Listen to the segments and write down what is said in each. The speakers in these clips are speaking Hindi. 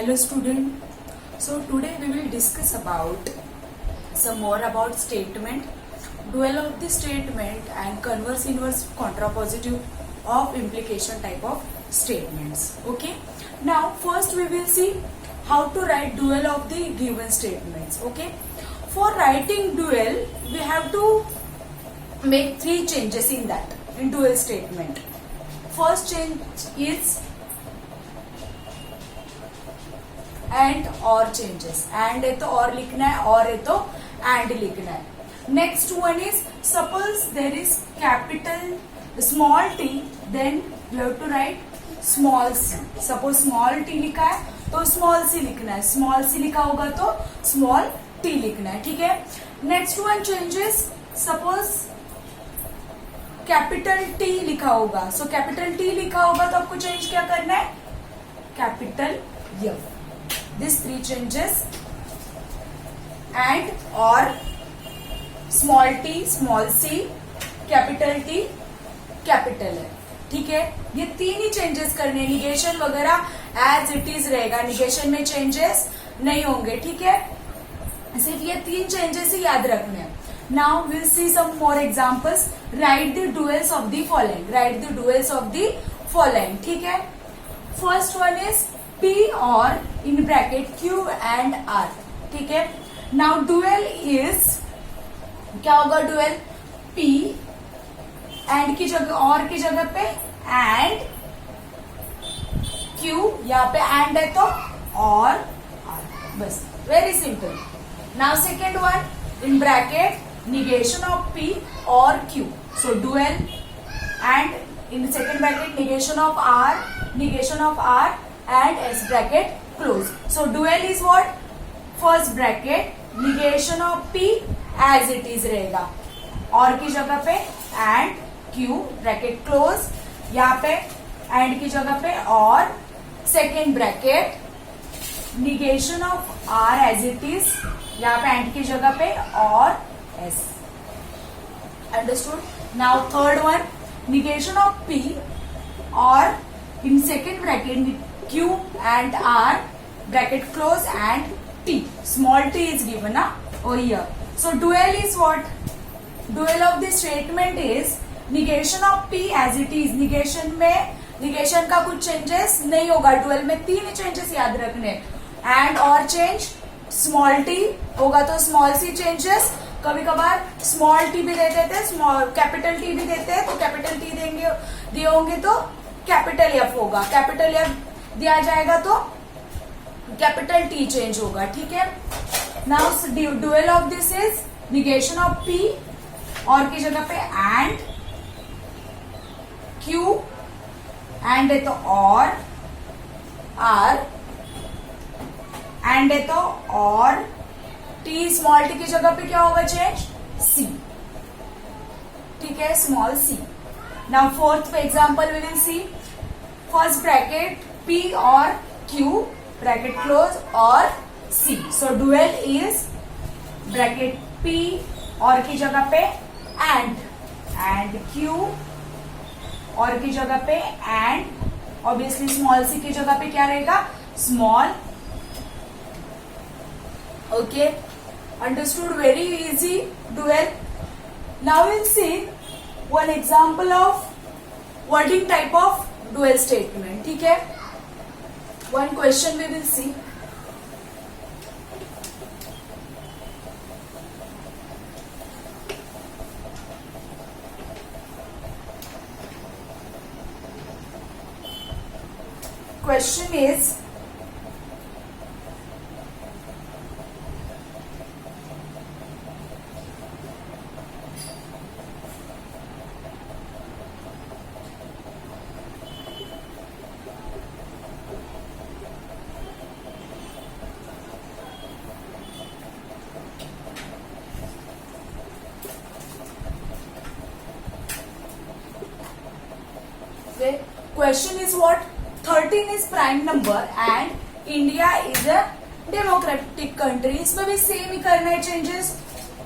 Hello student. So today we will discuss about some more about statement, dual of the statement and converse inverse contrapositive of implication type of statements. Okay. Now first we will see how to write dual of the given statements. Okay. For writing dual we have to make three changes in that in dual statement. First change is and और चेंजेस. एंड है तो और लिखना है और है तो एंड लिखना है. Next one is suppose there is capital small T, then you have to write small C. Suppose small T लिखा है तो स्मॉल सी लिखना है, स्मॉल सी लिखा होगा तो स्मॉल टी लिखना है. ठीक है. Next one changes, suppose capital T लिखा होगा, सो कैपिटल टी लिखा होगा तो आपको चेंज क्या करना है, capital F. These three changes and or small t, small c, capital T, capital F. ठीक है. ये तीन ही चेंजेस करने, निगेशन वगैरह एज इट इज रहेगा, निगेशन में चेंजेस नहीं होंगे. ठीक है. सिर्फ ये तीन चेंजेस ही याद रखने हैं. Now will see some more examples. Write the duals of the following. Write the duals of the following. ठीक है. फर्स्ट वन इज P और in bracket Q and R. ठीक है. नाउ डुअल इज क्या होगा, डुअल P एंड की जगह और की जगह पे एंड Q, यहाँ पे एंड है तो और R. बस very simple. Now second one in bracket negation of P और Q. So dual and in second bracket negation of R and S bracket close. So dual is what? First bracket negation of P as it is रहेगा, और की जगह पे and Q bracket close, यहाँ पे and की जगह पे और second bracket negation of R as it is, यहाँ पे and की जगह पे और S. Understood? Now third one negation of P और in second bracket Q and R bracket close and T. Small t is given over here. So dual is what? Dual of the statement is negation of P as it is. negation में negation का कुछ changes नहीं होगा. dual में तीन ही changes याद रखने. and और change small t होगा तो small c changes. कभी कभार small t भी दे देते हैं, small capital T भी देते हैं तो capital T देंगे दिए होंगे तो capital F होगा. capital F दिया जाएगा तो कैपिटल टी चेंज होगा. ठीक है. Now dual of this is negation of P और की जगह पे एंड क्यू एंड है तो और आर एंड है तो और टी, स्मॉल टी की जगह पे क्या होगा चेंज, सी. ठीक है, small C. Now fourth example we will see. First bracket P और Q ब्रैकेट क्लोज और C. So dual is bracket P और की जगह पे एंड Q और की जगह पे एंड ऑब्वियसली स्मॉल c की जगह पे क्या रहेगा, small. Okay. Understood. Very easy dual. Now will C one example of wording type of dual statement. ठीक है. One question we will see. Question is, question is what? 13 is prime number and India is a democratic country. इसमें भी सेम ही करना है चेंजेस.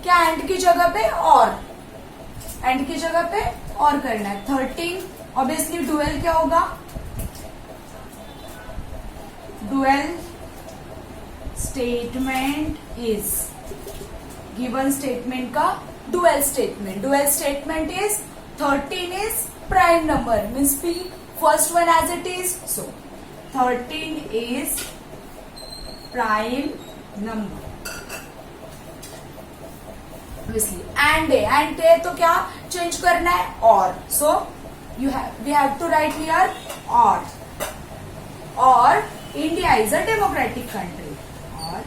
क्या एंड की जगह पे और, एंड की जगह पे और करना है. 13 ऑब्वियसली डुअल क्या होगा, dual statement is, given statement का dual statement. Dual statement is 13 is prime number, means P first one as it is, so 13 is prime number. Obviously and a तो क्या चेंज करना है, और so we have to write here or India is a democratic country, or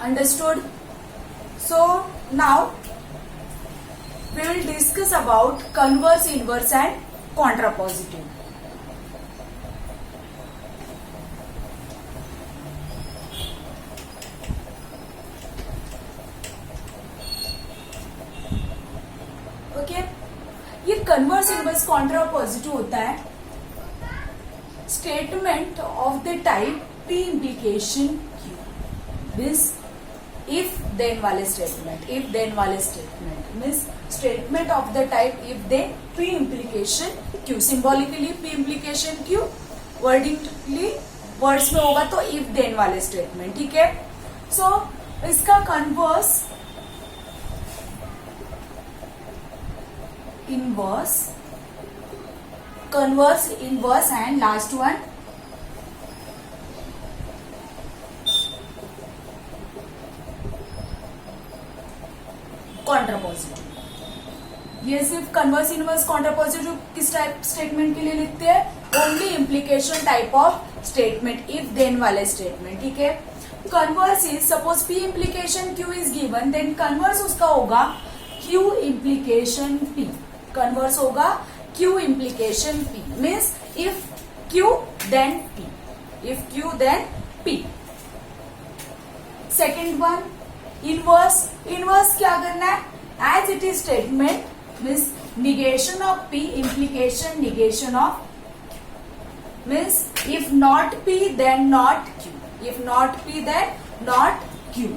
understood. So now we will discuss about converse, inverse and contrapositive. Okay, ये converse, inverse, contrapositive होता है statement of the type P implication Q. This if then वाले statement means statement of the type if then P implication Q. Symbolically P implication Q, wordingly words में होगा तो if then वाले statement. ठीक है, so इसका converse, inverse and last one contrapositive. ये सिर्फ कन्वर्स, इनवर्स, कॉन्ट्रापोजिटिव किस टाइप स्टेटमेंट के लिए लिखते हैं? Only implication type of statement, if then वाले स्टेटमेंट. ठीक है, converse is suppose P implication Q is given, then converse उसका होगा क्यू इम्प्लीकेशन पी. कन्वर्स होगा Q implication P, means if Q then P, if Q then P. Second one inverse. Inverse क्या करना है? As it is statement means negation of P, implication negation of, means if not P then not Q, if not P then not Q.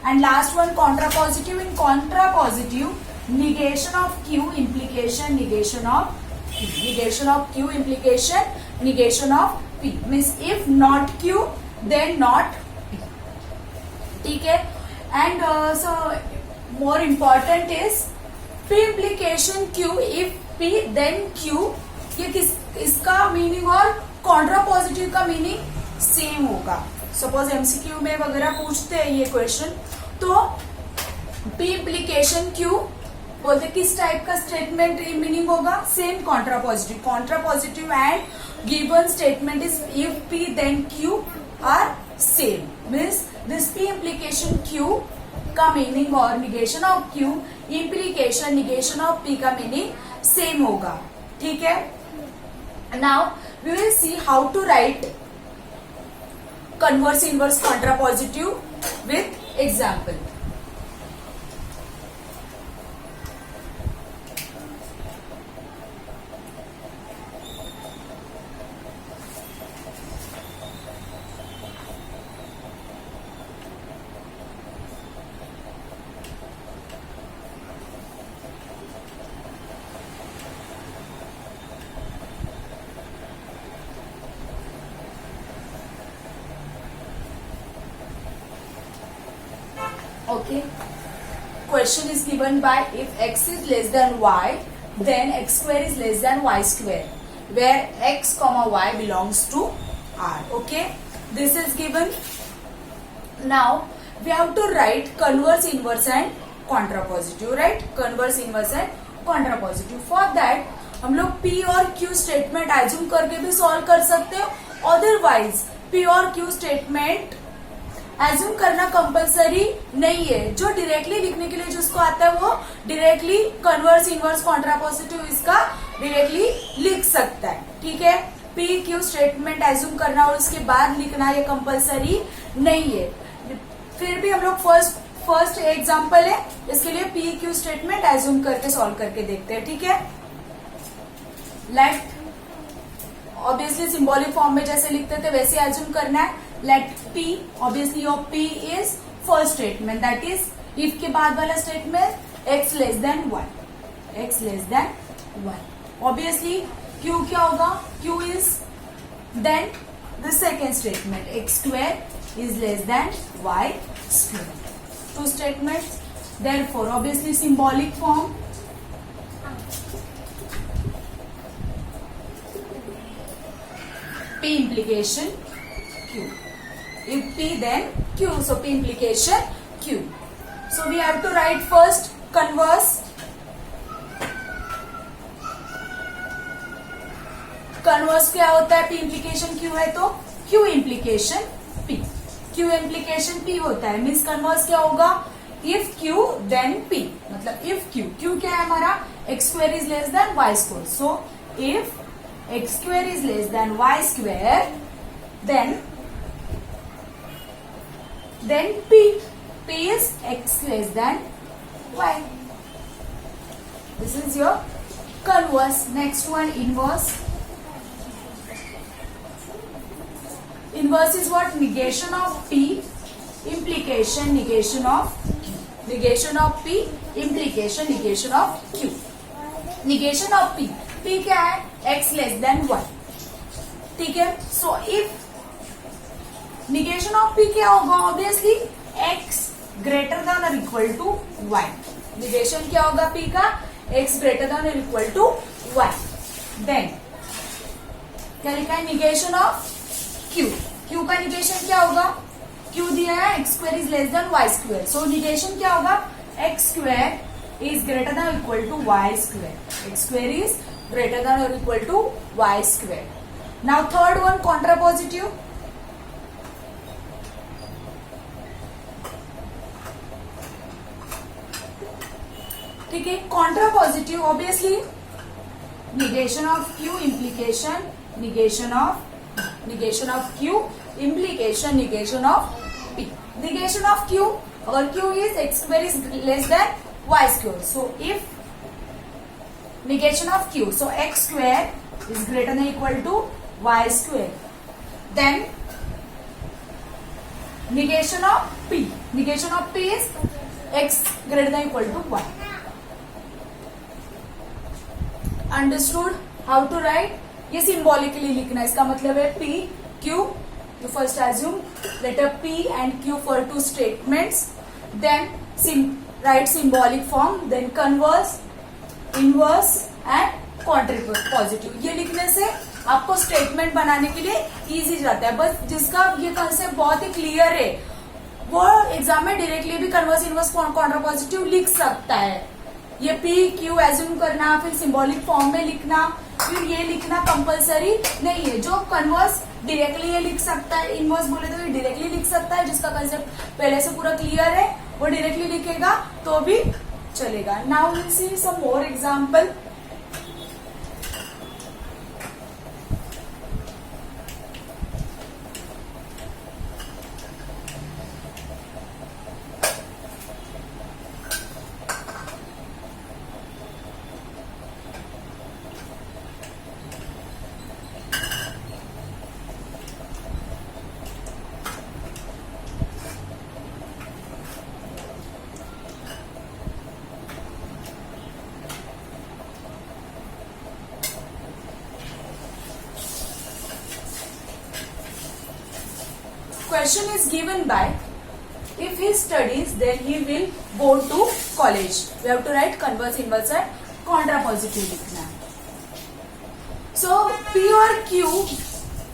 And last one contrapositive. In contrapositive negation of q, implication negation of p, negation of q, implication negation of p, means if not q then not p. ठीक है, and so more important is p implication q, if p then q. ये किस इसका मीनिंग और कॉन्ट्रापोजिटिव का मीनिंग सेम होगा. सपोज एमसीक्यू में वगैरह पूछते हैं ये क्वेश्चन, तो p implication q बोलते किस टाइप का स्टेटमेंट मीनिंग होगा? Same contrapositive. Contrapositive and given statement is if P then Q are same, means this P implication Q का मीनिंग और negation of Q implication negation of P का मीनिंग सेम होगा. ठीक है, now we will see how to write converse, inverse, contrapositive with example. Okay, question is given by if x is less than y, then x square is less than y square, where x comma y belongs to R. Okay, this is given. Now we have to write converse, inverse and contrapositive, right? Converse, inverse and contrapositive. For that हम लोग P और Q स्टेटमेंट एज्यूम करके भी सॉल्व कर सकते हैं. अदरवाइज P और Q स्टेटमेंट एज्यूम करना कंपलसरी नहीं है. जो डायरेक्टली लिखने के लिए जिसको आता है वो डायरेक्टली कन्वर्स, इनवर्स, कॉन्ट्रापोजिटिव इसका डायरेक्टली लिख सकता है. ठीक है, पी क्यू स्टेटमेंट एज्यूम करना और उसके बाद लिखना ये कंपलसरी नहीं है. फिर भी हम लोग फर्स्ट एग्जांपल है, इसके लिए पी क्यू स्टेटमेंट एज्यूम करके सॉल्व करके देखते हैं. ठीक है, लेट ऑब्वियसली सिंबॉलिक फॉर्म में जैसे लिखते थे वैसे एज्यूम करना है. Let P, obviously your P is first statement, that is if के बाद वाला statement x less than 1, x less than 1. Obviously q क्या होगा, q is then the second statement x square is less than y square. Two statements, therefore obviously symbolic form. P implication Q. If P then Q. So P implication Q. So we have to write first converse. Converse क्या होता है? P implication Q है तो Q implication P. Q implication P होता है. Means converse क्या होगा? If Q then P. मतलब if Q. Q क्या है हमारा? X square is less than Y square. So if x square is less than y square, then p is x less than y. This is your converse. Next one, inverse. Inverse is what? Negation of p, implication negation of q. Negation of p, implication negation of q. Negation of p. p क्या है? x less than 1. ठीक है. So if negation of p क्या होगा? ऑब्वियसली x ग्रेटर देन और इक्वल टू 1. निगेशन क्या होगा p का? x ग्रेटर देन और इक्वल टू 1. देन क्या लिखा है? Negation of q. q का निगेशन क्या होगा? q दिया है x square is less than y square. So negation क्या होगा? x square is greater than or equal to y square. X square is greater than or equal to y square. Now third one, contrapositive. ठीक है. Contrapositive obviously negation of q implication negation of q implication negation of p. Negation of q, अगर q is x square is less than y square. So if negation of q, so x square is greater than equal to y square, then negation of p. Negation of p is x greater than equal to 1. Understood how to write? ये symbolically लिखना है. इसका मतलब है p, q. You first assume letter p and q for two statements. Then write symbolic form. Then converse, inverse and contrapositive. ये लिखने से आपको स्टेटमेंट बनाने के लिए इजी जाता है. बस जिसका ये कंसेप्ट बहुत ही क्लियर है वो एग्जाम में डायरेक्टली भी कन्वर्स, इनवर्स, कॉन्ट्रापोजिटिव लिख सकता है. ये पी क्यू एज्यूम करना, फिर सिंबॉलिक फॉर्म में लिखना, फिर ये लिखना कंपलसरी नहीं है. जो कन्वर्स डायरेक्टली ये लिख सकता है, इनवर्स बोले तो ये डायरेक्टली लिख सकता है. जिसका कंसेप्ट पहले से पूरा क्लियर है वो डायरेक्टली लिखेगा तो भी चलेगा. Now will see some more example. Question is given by if he studies then he will go to college. We have to write converse, inverse and contrapositive लिखना है. So P और Q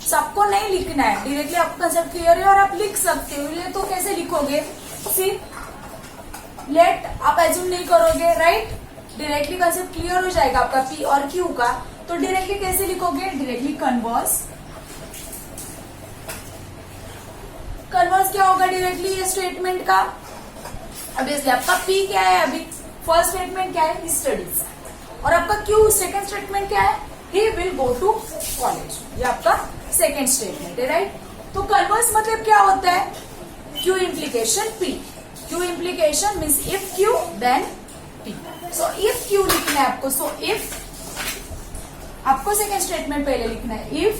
सबको नहीं लिखना है. डायरेक्टली आपका कंसेप्ट क्लियर है और आप लिख सकते हो. ये तो कैसे लिखोगे? सी लेट आप एज्यूम नहीं करोगे, राइट? डायरेक्टली कंसेप्ट क्लियर हो जाएगा आपका P और Q का. तो डायरेक्टली कैसे लिखोगे? Directly converse. कन्वर्स क्या होगा डायरेक्टली ये स्टेटमेंट का? ऑब्वियसली आपका P क्या है? अभी फर्स्ट स्टेटमेंट क्या है? स्टडीज. और आपका Q सेकंड स्टेटमेंट क्या है? He will go to college. ये आपका सेकंड स्टेटमेंट है, राइट? तो कन्वर्स मतलब क्या होता है? Q implication P. Q implication means if Q then P. So if Q लिखना है आपको. So if आपको सेकंड स्टेटमेंट पहले लिखना है. If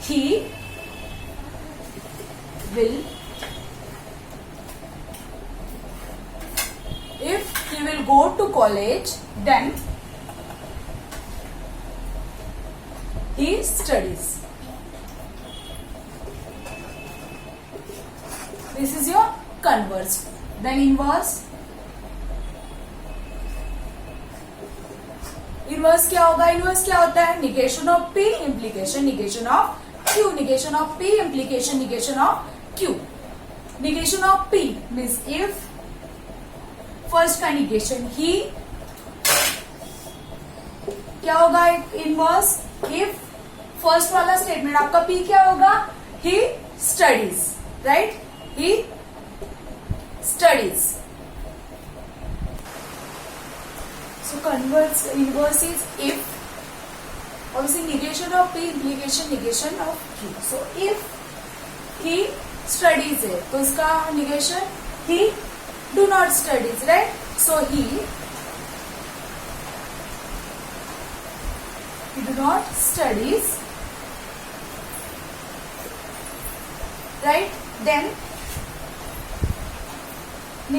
he will will go to college, then he studies. This is your converse. Then inverse. Inverse क्या होगा? इनवर्स क्या होता है? Negation of P, implication negation of Q. Negation of P, implication negation of Q. Negation of P means if first का निगेशन ही, क्या होगा इनवर्स? इफ फर्स्ट वाला स्टेटमेंट आपका P क्या होगा? He studies, right? He studies. So inverse is if. Obviously negation of P, implication negation of Q. So if he studies है तो इसका negation he do not studies, right? So he do not studies, right? Then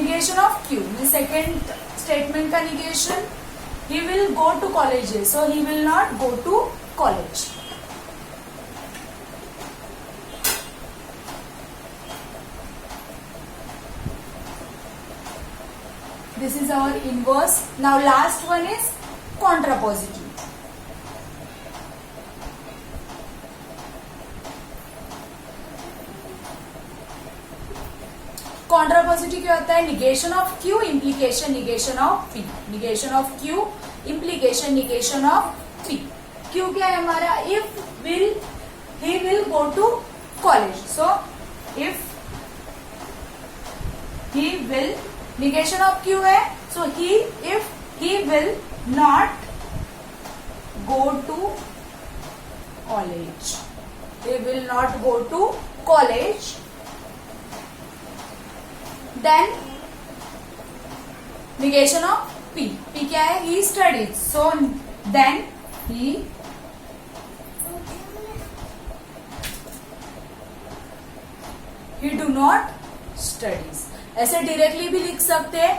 negation of Q means second statement का negation. He will go to college, so he will not go to college. This is our inverse. Now last one is contrapositive. Contrapositive क्या होता है? Negation of Q, implication negation of P. Negation of Q, implication negation of P. Q क्या है हमारा? If will, he will go to college. So if he will, negation of Q है, so he, if he will not go to college, he will not go to college. Then negation of P. P क्या है? He studies. So then he do not studies. ऐसे डायरेक्टली भी लिख सकते हैं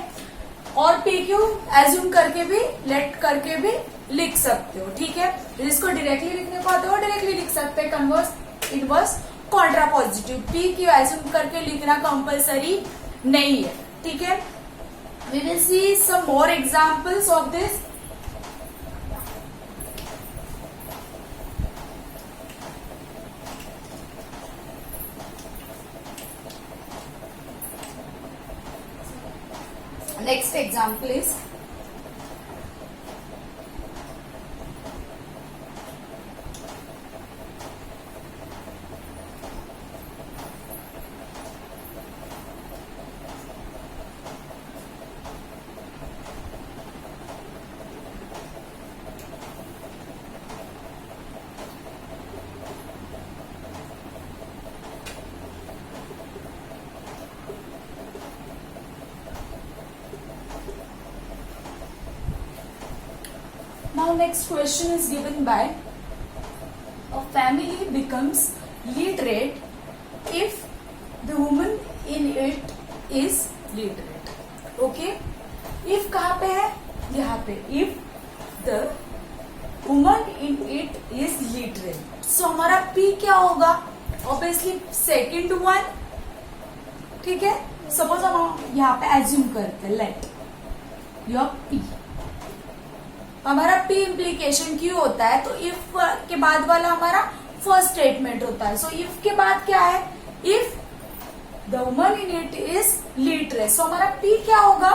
और PQ एज्यूम करके भी, लेट करके भी लिख सकते हो, ठीक है? जिसको डायरेक्टली लिखने को आता है वो डायरेक्टली लिख सकते हैं. Converse, inverse, contrapositive. PQ assume करके लिखना कंपल्सरी नहीं है, ठीक है? We will see some more examples of this. Next example is now next question is given by a family becomes literate if the woman in it is literate. Okay, if कहाँ पे है? यहाँ पे. if the woman in it is literate, so हमारा P क्या होगा? obviously second one, ठीक है? सपोज हम यहाँ पे एज्यूम करते हैं, लेट योर P, हमारा P इम्प्लीकेशन Q होता है, तो इफ के बाद वाला हमारा फर्स्ट स्टेटमेंट होता है. सो इफ के बाद क्या है? If the woman in it is literate. So हमारा P क्या होगा?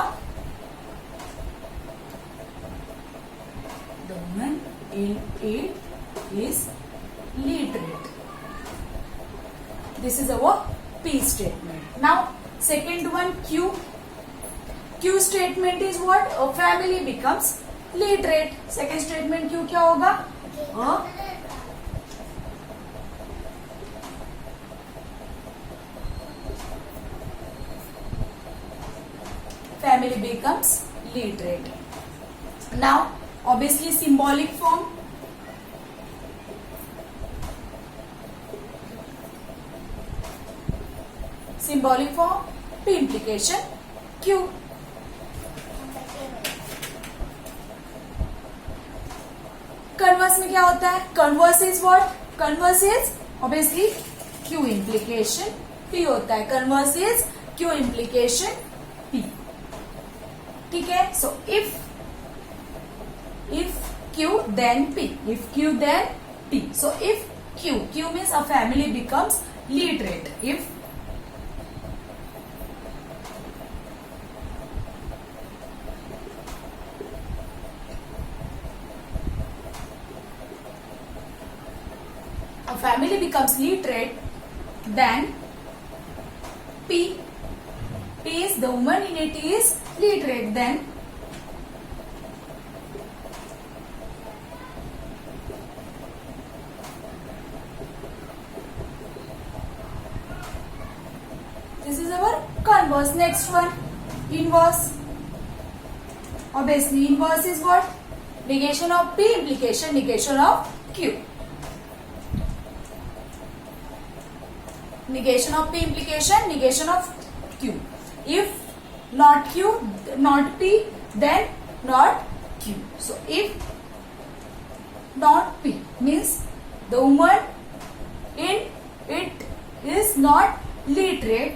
The woman in it is literate. This is our P statement. Now second one Q. Q statement is what? A family becomes literate. Second statement Q क्या होगा? Family becomes literate. Now obviously symbolic form. Symbolic form P implication Q. Converse में क्या होता है? Converse is what? Converse is obviously Q implication P होता है. Converse is Q implication P. ठीक है. So if Q then P. If Q then P. So if Q means a family becomes literate. If a family becomes literate, then P is the woman in it is literate. Then this is our converse. Next one, inverse. Obviously, inverse is what? Negation of P, implication negation of Q. Negation of P, implication negation of Q. If not Q, not P, then not Q. So if not P means the woman in it is not literate,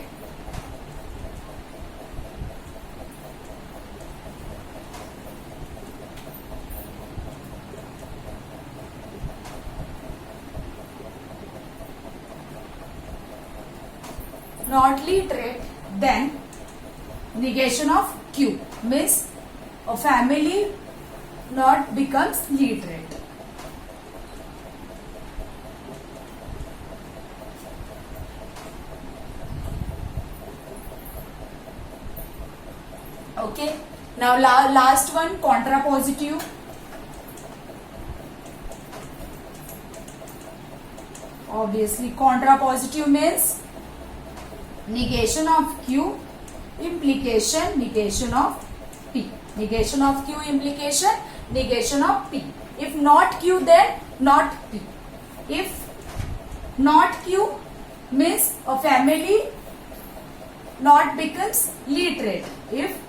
not literate, then negation of Q means a family not becomes literate. Okay. Now last one, contrapositive. Obviously, contrapositive means negation of Q, implication negation of P. Negation of Q, implication negation of P. If not Q, then not P. If not Q means a family not becomes literate. If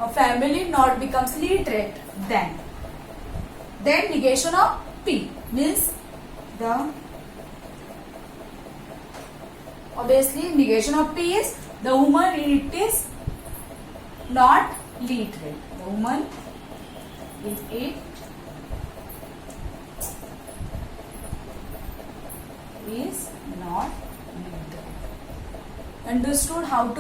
a family not becomes literate, then negation of P means the obviously negation of P is the woman in it is not literate. The woman in it is not literate. Understood how to